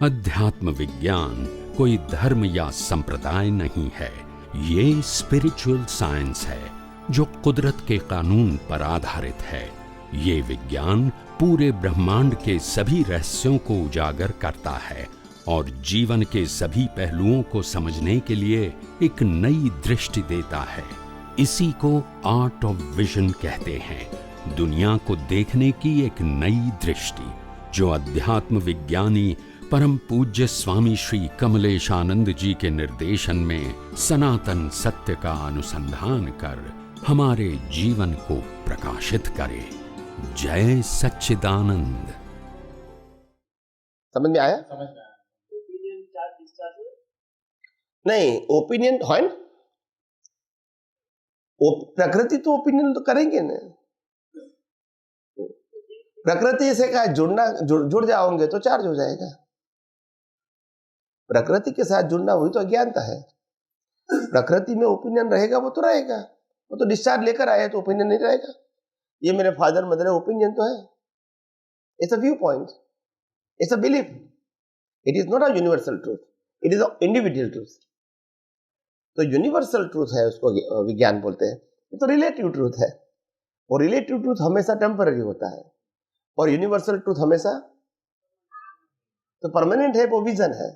अध्यात्म विज्ञान कोई धर्म या संप्रदाय नहीं है, ये स्पिरिचुअल साइंस है जो कुदरत के कानून पर आधारित है। ये विज्ञान पूरे ब्रह्मांड के सभी रहस्यों को उजागर करता है और जीवन के सभी पहलुओं को समझने के लिए एक नई दृष्टि देता है। इसी को आर्ट ऑफ विजन कहते हैं, दुनिया को देखने की एक नई दृष्टि, जो अध्यात्म विज्ञानी परम पूज्य स्वामी श्री कमलेशानंद जी के निर्देशन में सनातन सत्य का अनुसंधान कर हमारे जीवन को प्रकाशित करे। जय सच्चिदानंद। समझ में आया? समझ में आया। ओपिनियन चार्ज डिस्चार्ज नहीं, ओपिनियन है ना, प्रकृति तो ओपिनियन तो करेंगे ना। प्रकृति से क्या जुड़ जाओगे तो चार्ज हो जाएगा। प्रकृति के साथ जुड़ना हुई तो अज्ञानता है। प्रकृति में ओपिनियन रहेगा वो तो रहेगा, वो तो डिस्चार्ज लेकर आए तो ओपिनियन नहीं रहेगा। ये मेरे फादर मदर है, ओपिनियन तो है, it's a view point, it's a belief, it is not a universal truth, it is a individual truth. तो यूनिवर्सल ट्रूथ है, उसको विज्ञान बोलते हैं। ये तो रिलेटिव ट्रूथ है, और रिलेटिव ट्रूथ हमेशा टेम्पररी होता है, और यूनिवर्सल ट्रूथ हमेशा तो परमानेंट है, वो विजन है।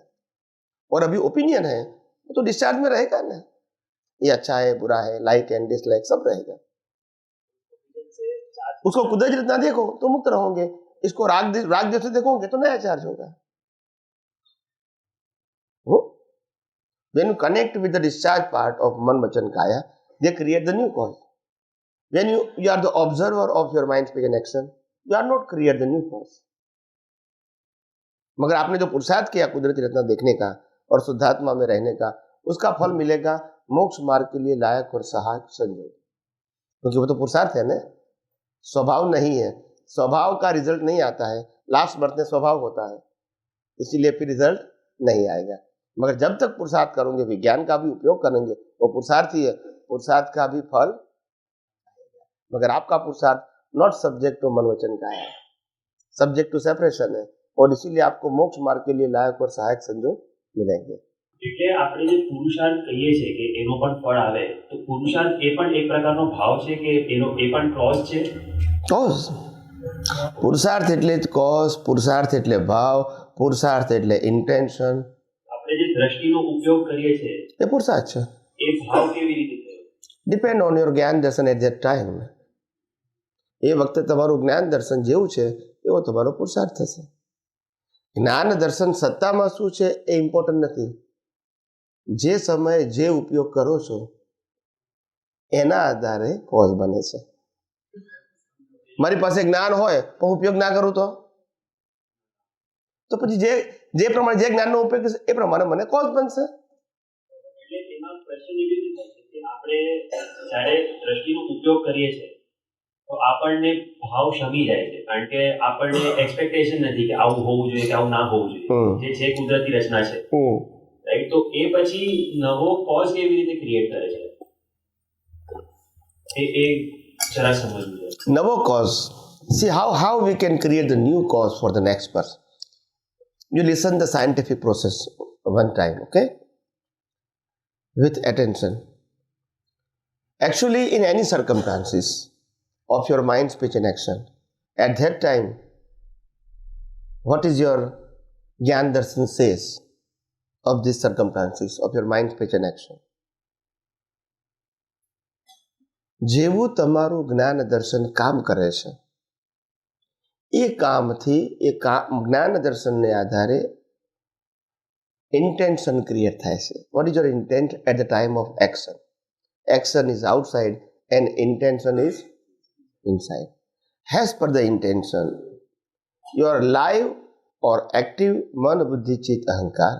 और अभी ओपिनियन है, वो तो डिस्चार्ज में रहेगा ना, ये अच्छा है बुरा है, लाइक एंड डिसलाइक सब रहेगा। उसको कुदरत जितना देखो तो मुक्त रहोगे, इसको राग जैसे देखोगे तो नया चार्ज होगा। When you connect with the discharge part of मन वचन काया, they create the new cause. When you are the observer of your mind, speech and action, you are not create the new cause. मगर आपने जो पुरुषार्थ किया कुदरती रत्ना देखने का और शुद्धात्मा में रहने का, उसका फल मिलेगा मोक्ष मार्ग के लिए लायक और सहायक संयोग, क्योंकि वो तो पुरुषार्थ है ना, स्वभाव नहीं है। स्वभाव का रिजल्ट नहीं आता है, लास्ट बर्थ में स्वभाव होता है, इसीलिए फिर रिजल्ट नहीं आएगा। मगर जब तक पुरुषार्थ करोगे, विज्ञान का भी उपयोग करेंगे, वो पुरुषार्थ ही है, पुरुषार्थ का भी फल आएगा। मगर आपका पुरुषार्थ नॉट सब्जेक्ट टू मन वचन का है, सब्जेक्ट टू सेपरेशन है, और इसीलिए आपको मोक्ष मार्ग के लिए लायक और सहायक संयोग मिलेंगे। એટલે આપણે જે પુરુષાર્થ કહીએ છીએ કે એનો પણ ફળ આવે, તો પુરુષાર્થ એ પણ એક પ્રકારનો ભાવ છે કે એનો એ પણ ક્લોઝ છે? કોઝ, પુરુષાર્થ એટલે કોઝ, પુરુષાર્થ એટલે ભાવ, પુરુષાર્થ એટલે ઇન્ટેન્શન। આપણે જે દ્રષ્ટિનો ઉપયોગ કરીએ છીએ એ પુરુષાર્થ છે। એ ભાવ કેવી રીતે થયો? ડિપેન્ડ ઓન યોર જ્ઞાન દર્શન એટ ધેટ ટાઈમ। એ વખતે તમારું જ્ઞાન દર્શન જેવું છે એવો તમારો પુરુષાર્થ થશે। જ્ઞાન દર્શન સત્તામાં શું છે એ ઇમ્પોર્ટન્ટ નથી, જે સમયે જે ઉપયોગ કરો છો એના આધારે કોઝ બને છે। મારી પાસે જ્ઞાન હોય પણ ઉપયોગ ના કરું તો પછી જે પ્રમાણે જે જ્ઞાનનો ઉપયોગ છે એ પ્રમાણે મને કોઝ બનશે। એટલે એમાં ક્વેશ્ચન એવી રીતે થાય છે કે આપણે જ્યારે દ્રષ્ટિનો ઉપયોગ કરીએ છીએ તો આપણને ભાવ શમી જાય છે, કારણ કે આપણને એક્સપેક્ટેશન નથી કે આવું હોવું જોઈએ કે આવું ના હોવું જોઈએ, જે છે કુદરતી રચના છે, રાઈટ? તો એ પછી નવો કોઝ કેવી રીતે ક્રિએટ કરે છે એ જરા સમજવું છે। નવો cause, see how we can create the new cause for the next person. You listen the scientific process one time, okay, with attention. Actually, in any circumstances of your mind, speech and action, at that time, what is your Gyan Darshan says of these circumstances of your mind, speech and action? જેવું તમારું જ્ઞાન દર્શન કામ કરે છે, એ કામથી જ્ઞાન દર્શનને આધારે ઇન્ટેન્શન ક્રિએટ થાય છે। What is your intent at the time of action? Action is outside and intention is inside. As per the intention, your live or active man, buddhi, chit, ahankar,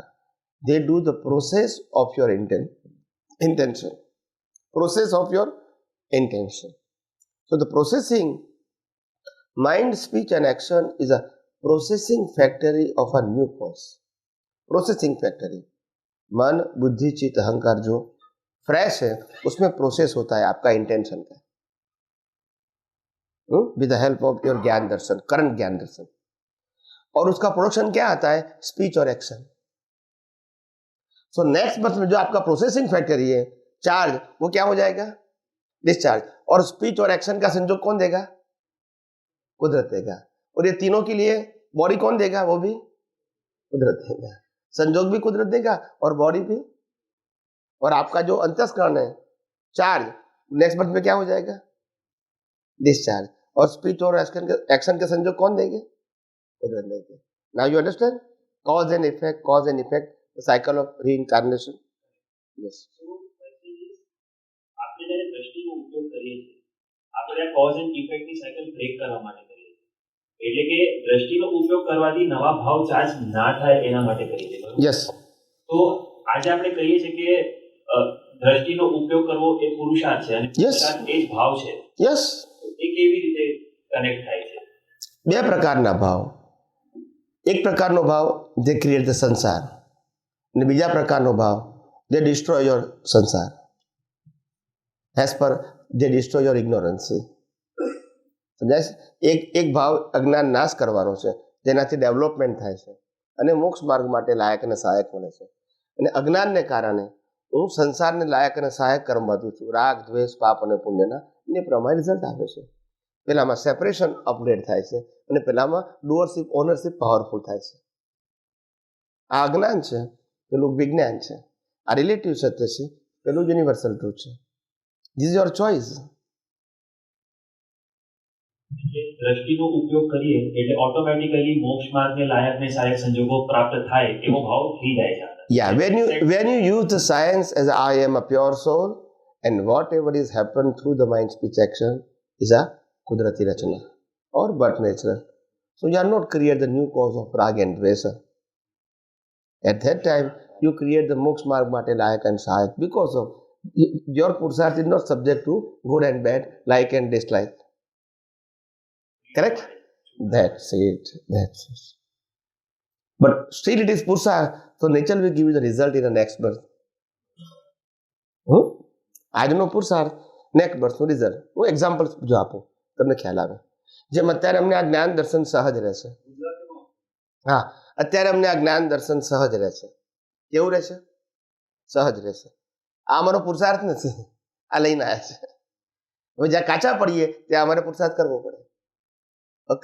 they do the process of your intention. Process of your intention. So the processing, mind, speech and action is a processing factory of a new cause. Processing factory. मन, बुद्धि, चित, अहंकार जो fresh है उसमें process होता है आपका इंटेंशन का, with the help of your ज्ञान दर्शन, current ज्ञान दर्शन। और उसका प्रोडक्शन क्या आता है? स्पीच और एक्शन। सो नेक्स्ट बर्थ में जो आपका प्रोसेसिंग फैक्टर है चार्ज, वो क्या हो जाएगा? डिस्चार्ज। और स्पीच और एक्शन का संयोग कौन देगा? कुदरत देगा। और ये तीनों के लिए बॉडी कौन देगा? वो भी कुदरत देगा। संयोग भी कुदरत देगा और बॉडी भी। और आपका जो अंतस्करण है चार्ज, नेक्स्ट बर्थ में क्या हो जाएगा? डिस्चार्ज। और स्पीच और एक्शन के संयोग कौन देंगे? कुदरत देंगे। Now you understand cause and effect, cause and effect, the cycle of reincarnation. Yes. આપણે જ્યારે દ્રષ્ટિનો ઉપયોગ કરીએ છીએ આપણે કોઝ એન્ડ ઇફેક્ટની સાયકલ બ્રેક કરવા માટે કરીએ છીએ, એટલે કે દ્રષ્ટિનો ઉપયોગ કરવાથી નવા ભાવ ચાર્જ ના થાય એના માટે કરીએ છીએ, બરાબર? યસ। તો આજે આપણે કહીએ છીએ કે દ્રષ્ટિનો ઉપયોગ કરવો એ પુરુષાર્થ છે અને Yes. પુરુષાર્થ એ જ ભાવ છે, યસ। તો એ કેવી રીતે કનેક્ટ થાય છે? બે પ્રકારના ભાવ। એક પ્રકારનો ભાવ જે ક્રિએટ ધ સંસાર અને બીજા પ્રકારનો ભાવ જે ડિસ્ટ્રોય યોર સંસાર, એઝ પર જે ડિસ્ટ્રોય યોર ઇગ્નોરન્સી। સમજાય છે? એક ભાવ અજ્ઞાન નાશ કરવાનો છે જેનાથી ડેવલપમેન્ટ થાય છે અને મોક્ષ માર્ગ માટે લાયક અને સહાયક બને છે। અને અજ્ઞાનને કારણે હું સંસારને લાયક અને સહાયક કર્મ બાંધું છું, રાગ દ્વેષ પાપ અને પુણ્યના, એ પ્રમાણે રિઝલ્ટ આવે છે। પેલામાં સેપરેશન અપગ્રેડ થાય છે અને પેલામાં ડુઅરશિપ ઓનરશિપ પાવરફુલ થાય છે। આ અજ્ઞાન છે, પેલું વિજ્ઞાન છે। આ રિલેટિવ સત્ય છે, પેલું યુનિવર્સલ ટ્રુથ છે। This is your choice. એટલે દ્રષ્ટિનો ઉપયોગ કરીએ એટલે ઓટોમેટિકલી મોક્ષ માર્ગને લાયક ને સહાયક સંજોગો પ્રાપ્ત થાય એવો ભાવ થઈ જાય છે અંદર. Yeah, when you use the science as I am a pure soul, and whatever is happened through the mind speech action is a kudrati rachana or but natural. So you are not create the new cause of rag and dvesa. At that time you create the moksha marg mate layak and sahayak because of your purusharth is not subject to good and bad, like and dislike. Correct? That's it. But still it is purusharth, so nature will give you the result in the next birth. આજનો પુરુષાર્થ next બર્થનું result. હું example જો આપું તમને ખ્યાલ આવે. જેમ અત્યારે અમને આ જ્ઞાન દર્શન સહજ રહેશે. હા, અત્યારે અમને આ જ્ઞાન દર્શન સહજ રહેશે. કેવું રહેશે? સહજ રહેશે. આ અમારો પુરુષાર્થ નથી, આ લઈને આવ્યા છે. હવે જ્યાં કાચા પડીએ ત્યાં અમારે પુરુષાર્થ કરવો પડે.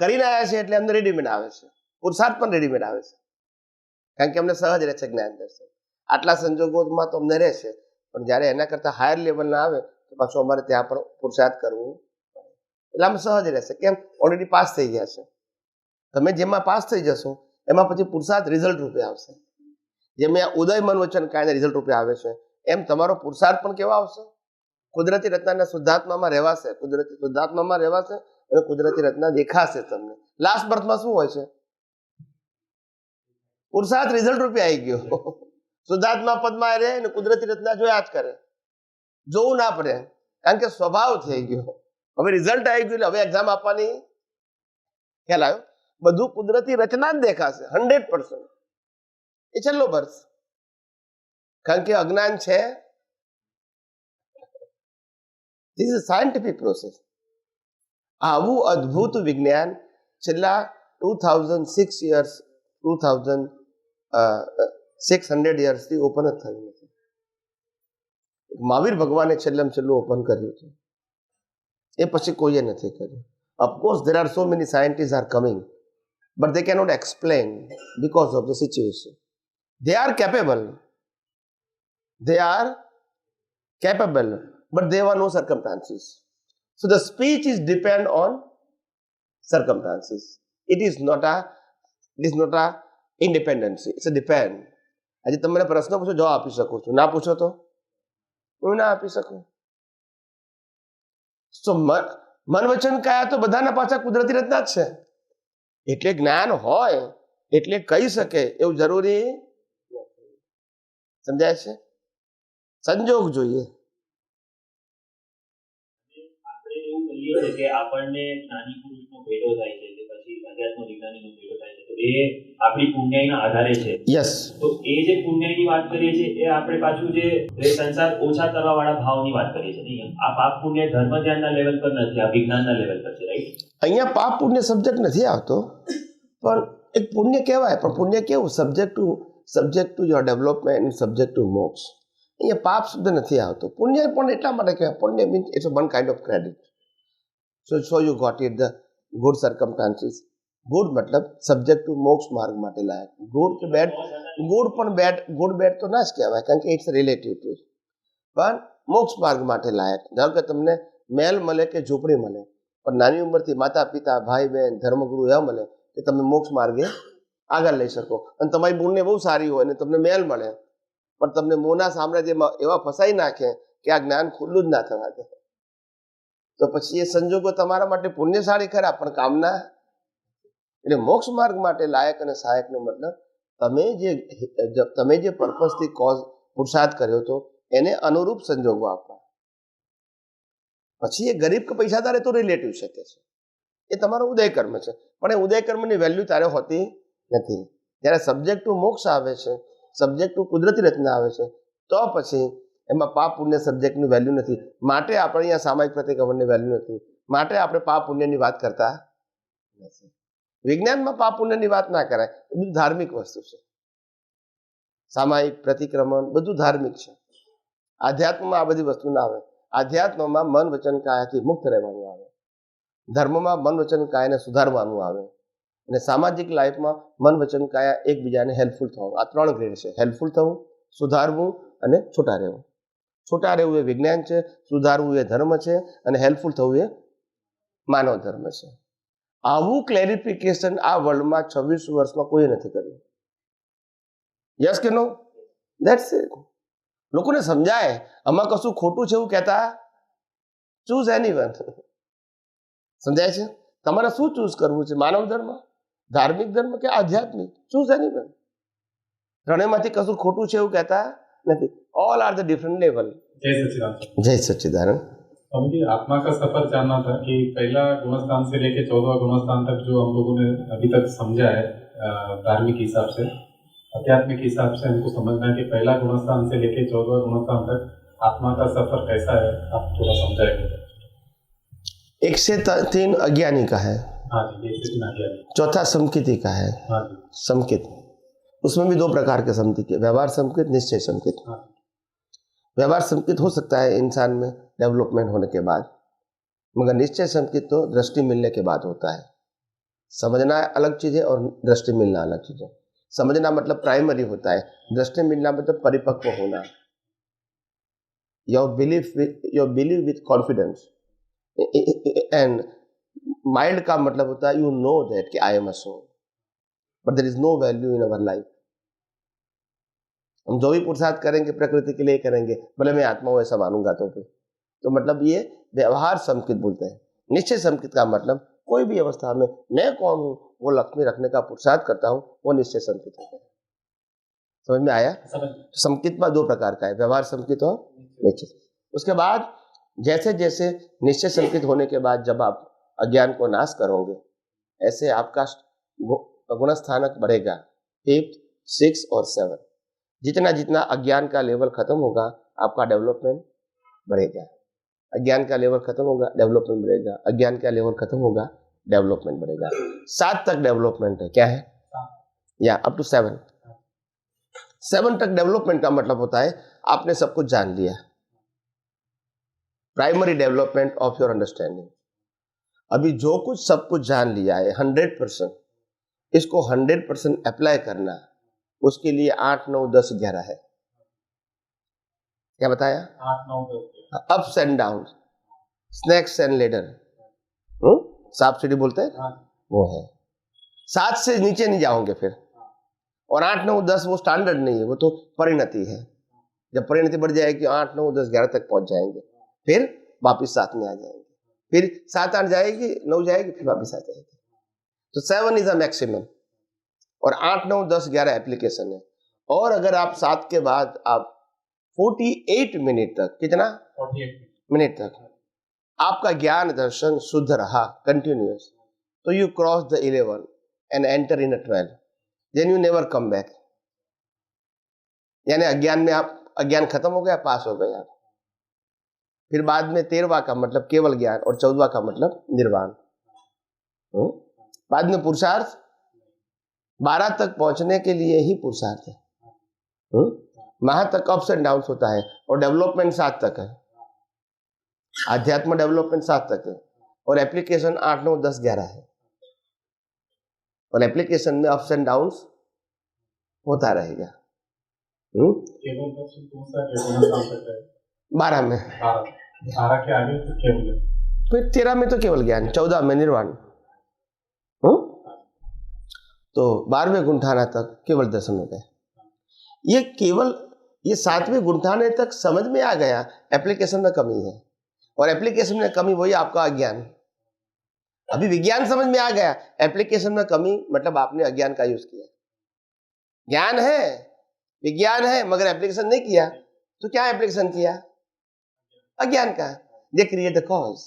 કરીને આવ્યા છે એટલે અમને રેડીમેડ આવે છે. પુરુષાર્થ પણ રેડીમેડ આવે છે, કારણ કે અમને સહજ રહે છે જ્ઞાન દર્શન. આટલા સંજોગોમાં તો અમને રહેશે, પણ જ્યારે એના કરતાં હાયર લેવલના આવે તો પાછું અમારે ત્યાં પણ પુરુષાર્થ કરવું પડે. એટલે આમ સહજ રહેશે. કેમ? ઓલરેડી પાસ થઈ ગયા છે. તમે જેમાં પાસ થઈ જશો એમાં પછી પુરુષાર્થ રિઝલ્ટ રૂપે આવશે. જેમ આ ઉદય મન વચન કાયના રિઝલ્ટ રૂપે આવે છે, એમ તમારો પુરુષાર્થ પણ કેવો આવશે? કુદરતી રત્નાના શુદ્ધાત્મામાં રહેવાશે. કુદરતી શુદ્ધાત્મામાં રહેવાશે અને કુદરતી રત્ના દેખાશે તમને. લાસ્ટ બર્થમાં શું હોય છે? પુરુષાર્થ રિઝલ્ટ રૂપે આવી ગયો. શુદ્ધાત્મા પદમાં રહે અને કુદરતી રચના જોયા જ કરે, જોવું ના પડે, કારણ કે સ્વભાવ થઈ ગયો. હવે રિઝલ્ટ આવી ગયું એટલે હવે એક્ઝામ આપવાની ખ્યાલ આવ્યો. બધું કુદરતી રચના જ દેખાશે 100%. એ છેલ્લો બર્થ, કારણ કે અજ્ઞાન છે. This is scientific process. આવું અદ્ભુત વિજ્ઞાન છેલ્લા 2006 years 2600 yearsથી ઓપન જ થયું નથી. મહાવીર ભગવાને છેલ્લામાં છેલ્લું ઓપન કર્યું છે, એ પછી કોઈએ નથી કર્યું. Of course there are so many scientists are coming, but they cannot explain because of the situation. They are capable, but they have no circumstances. So the speech is depend on circumstances. It is not a independency, it's a depend. આજે તમને પ્રશ્ન પૂછો, જવાબ આપી શકું છું, ના પૂછો તો હું ના આપી શકું. તો મન વચન કાયા તો બધાના પાછા કુદરતી રચના જ છે. એટલે જ્ઞાન હોય એટલે કહી શકે એવું જરૂરી નથી. સમજાય છે? સંજોગ જોઈએ. આપણે એવું કહીએ છીએ કે આપણને જ્ઞાની પુરુષનો ભેટો થાય છે કે પછી અધ્યાત્મ વિજ્ઞાનીનો ભેટો થાય છે, તો એ આપણી પુણ્યના આધારે છે. યસ. તો એ જે પુણ્યની વાત કરીએ છીએ એ આપણે પાછું જે સંસાર ઓછા કરવા વાળા ભાવની વાત કરીએ છીએ. નહીં, આ પાપ પુણ્ય ધર્મ ધ્યાનના લેવલ પર નથી, આ વિજ્ઞાનના લેવલ પર છે, રાઈટ? અહીંયા પાપ પુણ્ય સબ્જેક્ટ નથી આવતો, પણ એક પુણ્ય કહેવાય, પણ પુણ્ય કેવું? Subject to your development, subject to મોક્ષ. અહીંયા પાપ શબ્દ નથી આવતો. પુણ્ય પણ એટલા માટે કહેવાય, પુણ્ય means it's one kind of credit. So you got it the good circumstances. Good મતલબ સબ્જેક્ટ ટુ મોક્ષ માર્ગ માટે લાયક. ગુડ કે બેડ, ગુડ પણ ગુડ બેડ તો ના જ કહેવાય, કારણ કે ઇટ્સ રિલેટિવ ટુ. પણ મોક્ષ માર્ગ માટે લાયક. ધારો કે તમને મહેલ મળે કે ઝૂંપડી મળે, પણ નાની ઉંમરથી માતા પિતા, ભાઈ બહેન, ધર્મગુરુ એવા મળે કે તમે મોક્ષ માર્ગે આગળ લઈ શકો. અને તમારી પુણ્ય બહુ સારી હોય અને તમને મહેલ મળે, પણ તમને મોના સામ્રાજ્યમાં એવા ફસાઈ નાખે કે આ જ્ઞાન ખુલ્લું જ ના થવા દે, તો પછી એ સંજોગો તમારા માટે પુણ્યશાળી ખરા, પણ કામના. એટલે મોક્ષ માર્ગ માટે લાયક અને સહાયકનો મતલબ તમે જે પર્પઝથી કોઝ પુરુષાર્થ કર્યો હતો એને અનુરૂપ સંજોગો આપવા. પછી એ ગરીબ કે પૈસાદાર એ તો રિલેટિવ શકે છે, એ તમારો ઉદય કર્મ છે, પણ એ ઉદય કર્મની વેલ્યુ તારે હોતી નથી. જ્યારે સબ્જેક્ટ ટુ મોક્ષ આવે છે, સબ્જેક્ટ ટુ કુદરતી રચના આવે છે, તો પછી એમાં પાપ પુણ્ય સબ્જેક્ટની વેલ્યુ નથી. માટે આપણે અહીંયા સામાયિક પ્રતિક્રમણની વેલ્યુ નથી. માટે આપણે પાપ પુણ્યની વાત કરતા નથી. વિજ્ઞાનમાં પાપ પુણ્યની વાત ના કરાય, એ બધું ધાર્મિક વસ્તુ છે. સામાયિક પ્રતિક્રમણ બધું ધાર્મિક છે. આધ્યાત્મમાં આ બધી વસ્તુ ના આવે. આધ્યાત્મમાં મન વચન કાયાથી મુક્ત રહેવાનું આવે, ધર્મમાં મન વચન કાયાને સુધારવાનું આવે, અને સામાજિક લાઈફમાં મન વચન કાયા એકબીજાને હેલ્પફુલ થવું. આ 3 ગ્રેડ છે: હેલ્પફુલ થવું, સુધારવું અને છૂટા રહેવું. છૂટા રહેવું એ વિજ્ઞાન છે, સુધારવું એ ધર્મ છે, અને હેલ્પફુલ થવું એ માનવ ધર્મ છે. આવું ક્લેરિફિકેશન આ વર્લ્ડમાં 26 વર્ષમાં કોઈ નથી કર્યું. યસ કે નો? That's it. લોકોને સમજાય આમાં કશું ખોટું છે એવું કહેતા ચૂઝ એનીવન. સમજાય છે? તમારે શું ચૂઝ કરવું છે? માનવ ધર્મ, ધાર્મિક ધર્મ કે આધ્યાત્મિક? Choose anyone. ત્રણેયમાંથી કશું ખોટું છે એવું કહેતા નથી. All are the different level. जय सच्चिदानंद. जय सच्चिदानंद. स्वामी जी, आत्मा का सफर जानना था कि पहला गुणस्थान से लेके 14वां गुणस्थान तक जो हम लोगों ने अभी तक समझा है धार्मिक हिसाब से, आध्यात्मिक हिसाब से हमको समझना है कि पहला गुणस्थान से लेके 14वां गुणस्थान तक आत्मा का सफर कैसा है, आप थोड़ा समझाएंगे? 1 से 3 अज्ञानी का है. हाँ जी, 1 से 3 अज्ञानी. चौथा समकिति का है. हाँ जी. समकित, उसमें भी 2 प्रकार के समकित, व्यवहार समकित, निश्चय समकित. हाँ. व्यवहार समकित हो सकता है इंसान में डेवलपमेंट होने के बाद, मगर निश्चय समकित तो दृष्टि मिलने के बाद होता है. समझना अलग चीज है और दृष्टि मिलना अलग चीज है. समझना मतलब प्राइमरी होता है, दृष्टि मिलना मतलब परिपक्व होना. Your believe with confidence. And mild का मतलब होता है यू नो दैट कि I am a soul, but there is no value in our life. हम जो भी पुरुषार्थ करेंगे प्रकृति के लिए करेंगे, भले मैं आत्मा हूं ऐसा मानूंगा तो मतलब ये व्यवहार समकित बोलते हैं. निश्चय समकित का मतलब कोई भी अवस्था में मैं कौन हूं वो लक्ष्मी रखने का पुरुषार्थ करता हूं, वो निश्चय समकित होता है. समझ में आया? समकित में 2 प्रकार का है, व्यवहार समकित और निश्चय. उसके बाद जैसे जैसे निश्चय समकित होने के बाद जब आप अज्ञान को नाश करोगे, ऐसे आपका गुणस्थानक बढ़ेगा. 5th, 6th और 7. जितना जितना अज्ञान का लेवल खत्म होगा आपका डेवलपमेंट बढ़ेगा. अज्ञान का लेवल खत्म होगा, डेवलपमेंट बढ़ेगा. अज्ञान का लेवल खत्म होगा, डेवलपमेंट बढ़ेगा. 7 तक डेवलपमेंट है. क्या है? या अप टू 7. 7 तक डेवलपमेंट का मतलब होता है आपने सब कुछ जान लिया. Primary development of your understanding. अभी जो कुछ सब कुछ जान लिया है 100%, इसको 100% अप्लाई करना, उसके लिए 8, 9, 10, 11 है. क्या बताया? 8, 9, 10. Ups and down, snacks and ladder, सांप सीढ़ी बोलते हैं, वो है. 7 से नीचे नहीं जाओगे फिर. और 8, 9, 10 वो स्टैंडर्ड नहीं है, वो तो परिणति है. जब परिणति बढ़ जाएगी 8, 9, 10, 11 तक पहुंच जाएंगे, फिर वापिस 7 में आ जाएंगे, फिर 7, 8 जाएगी, 9 जाएगी, फिर वापिस आ जाएगी. तो 7 इज अ मैक्सिमम और 8, 9, 10, 11 एप्लीकेशन है. और अगर आप 7 के बाद आप 48 मिनट तक, कितना? 48 मिनट तक आपका ज्ञान दर्शन शुद्ध रहा कंटिन्यूअस, तो you cross the 11 and enter in a 12, then you never come back. यानी अज्ञान में आप, अज्ञान खत्म हो गया, पास हो गए आप. फिर बाद में 13वां का मतलब केवल ज्ञान और 14वां का मतलब निर्वाण. बाद में पुरुषार्थ 12 तक पहुंचने के लिए ही पुरुषार्थ है। वहां तक अप्स एंड डाउन्स होता है, और डेवलपमेंट 7 तक है। आध्यात्म डेवलपमेंट 7 तक है, और एप्लीकेशन 8, 9, 10, 11 है। और एप्लीकेशन में अप्स एंड डाउन्स होता रहेगा। केवल दर्शन कौन सा गुणस्थान तक है? 12 में। 12 के आगे तो केवल, फिर 13 में तो केवल ज्ञान, 14 में निर्वाण। तो 12वें गुंठाना तक केवल दर्शन हो गए। ये केवल ये 7वें गुंठाने तक समझ में आ गया, एप्लीकेशन में कमी है। और एप्लीकेशन में कमी वही आपका अज्ञान। अभी विज्ञान समझ में आ गया, एप्लीकेशन में कमी मतलब आपने अज्ञान का यूज किया। ज्ञान है, विज्ञान है, मगर एप्लीकेशन नहीं किया, तो क्या एप्लीकेशन किया? अज्ञान का। They create the cause.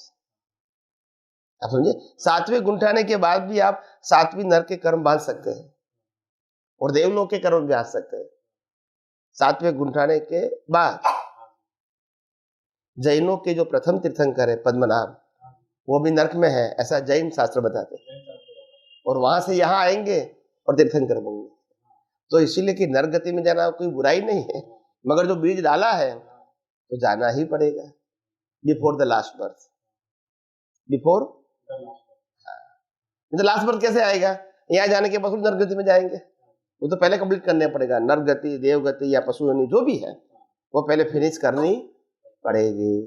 आप समझे? 7वें गुंठाने के बाद भी आप 7वीं नरक के कर्म बांध सकते हैं और देवलोक के कर्म भी बांध सकते हैं। 7वें गुंठाने के बाद जैनों के जो प्रथम तीर्थंकर है पद्मनाभ, वो भी नरक में है, ऐसा जैन शास्त्र बताते हैं। और वहां से यहाँ आएंगे और तीर्थंकर बनेंगे। तो इसीलिए कि नरक गति में जाना कोई बुराई नहीं है, मगर जो बीज डाला है तो जाना ही पड़ेगा before the last birth. Before the last birth कैसे आएगा? यहाँ जाने के बाद नरक गति में जाएंगे, वो तो पहले कंप्लीट करने पड़ेगा। नरक गति, देव गति या पशु योनि जो भी है वो पहले फिनिश करनी पड़ेगी,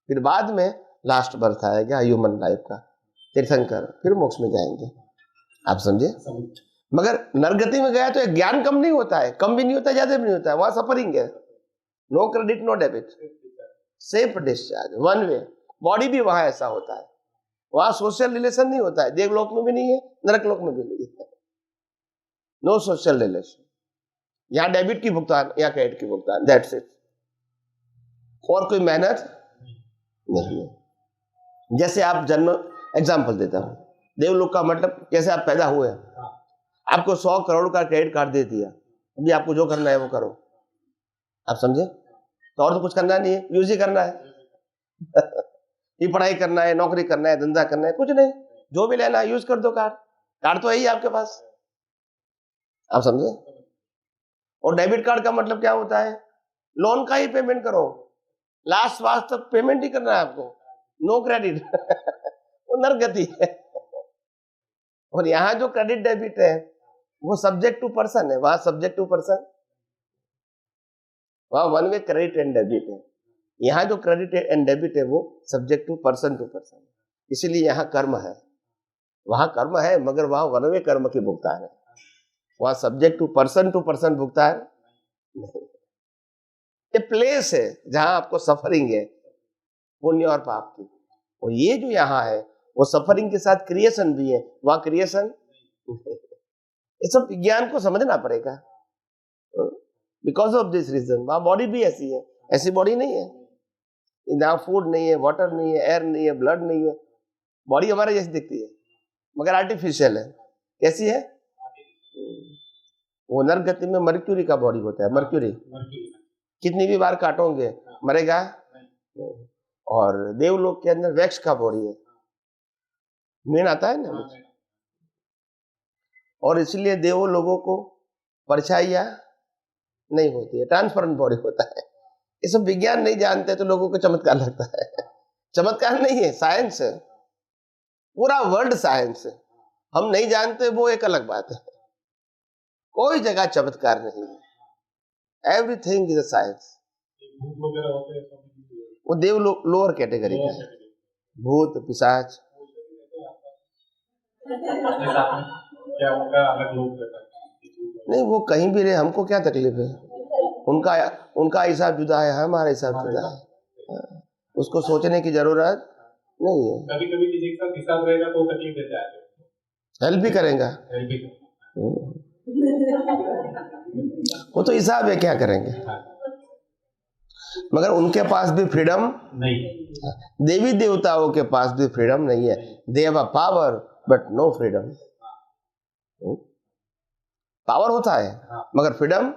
फिर बाद में लास्ट बर्थ आएगा ह्यूमन लाइफ का, तीर्थंकर, फिर मोक्ष में जाएंगे। आप समझे? मगर नरगति में गया तो ज्ञान कम नहीं होता है, कम भी नहीं होता है, ज्यादा भी नहीं होता है। वहां सफरिंग है, no credit no debit, safe discharge, one way. Body भी वहां ऐसा होता है, वहां सोशल रिलेशन नहीं होता है। देवलोक में भी नहीं है, नरक लोक में भी नहीं है, नो सोशल रिलेशन। यहाँ डेबिट की भुगतान, यहाँ क्रेडिट की भुगतान, दैट्स इट। और कोई मेहनत नहीं है। जैसे आप जन्म, एग्जाम्पल देता हूं, देवलोक का मतलब जैसे आप पैदा हुए, आपको 100 करोड़ का क्रेडिट कार्ड दे दिया, अभी आपको जो करना है वो करो। आप समझे? तो और तो कुछ करना नहीं है, यूज ही करना है। ये पढ़ाई करना है, नौकरी करना है, धंधा करना है, कुछ नहीं, जो भी लेना है यूज कर दो। कार्ड, कार्ड तो है ही आपके पास। आप समझे? और डेबिट कार्ड का मतलब क्या होता है? लोन का ही पेमेंट करो, लास्ट वास्ट तक पेमेंट ही करना है आपको, नो क्रेडिट। वो नरगति है। और यहाँ जो क्रेडिट डेबिट है वो सब्जेक्ट टू पर्सन है, वहां सब्जेक्ट टू पर्सन, वहां one way credit and debit है। यहाँ जो क्रेडिट एंड डेबिट है वो सब्जेक्ट टू पर्सन है। इसीलिए यहाँ कर्म है, वहां कर्म है, मगर वहां वन वे कर्म की भुगतान है, वहां सब्जेक्ट टू पर्सन भुगतान नहीं। ये प्लेस है जहां आपको सफरिंग है, पुण्य और पाप की। और ये जो यहाँ है वो सफरिंग के साथ क्रिएशन भी है, वहां क्रिएशन। ये सब विज्ञान को समझना पड़ेगा। बिकॉज ऑफ दिस रीजन वहां बॉडी भी ऐसी है, ऐसी बॉडी नहीं है। ना फूड नहीं है, वाटर नहीं है, एयर नहीं है, ब्लड नहीं है। बॉडी हमारे जैसी दिखती है मगर आर्टिफिशियल है। कैसी है? वो नरक गति में मर्क्यूरी का बॉडी होता है। मर्क्यूरी कितनी भी बार काटोगे मरेगा। और देवलोक के अंदर वैक्स का बॉडी है, मेन आता है ना। और इसलिए देवो लोगों को परछाइयां नहीं होती है, ट्रांसपेरेंट बॉडी होता है। ये सब विज्ञान नहीं जानते तो लोगों को चमत्कार लगता है। चमत्कार नहीं है, साइंस है, पूरा वर्ल्ड साइंस है। हम नहीं जानते वो एक अलग बात है। कोई जगह चमत्कार नहीं है, एवरीथिंग इज अ साइंस। वो देव लोअर कैटेगरी का है, भूत पिशाच। क्या उनका अलग लोग रहता है? नहीं, वो कहीं भी रहे, हमको क्या तकलीफ है। उनका हिसाब जुदा है, हमारा हिसाब जुदा है। उसको सोचने की जरूरत नहीं है। कभी कभी किसी के साथ हिसाब रहेगा तो तकलीफ देता है, हेल्प भी करेगा, वो तो हिसाब है, क्या करेंगे। मगर उनके पास भी फ्रीडम नहीं। देवी देवताओं के पास भी फ्रीडम नहीं है। They have a power but no freedom. Power होता है मगर फ्रीडम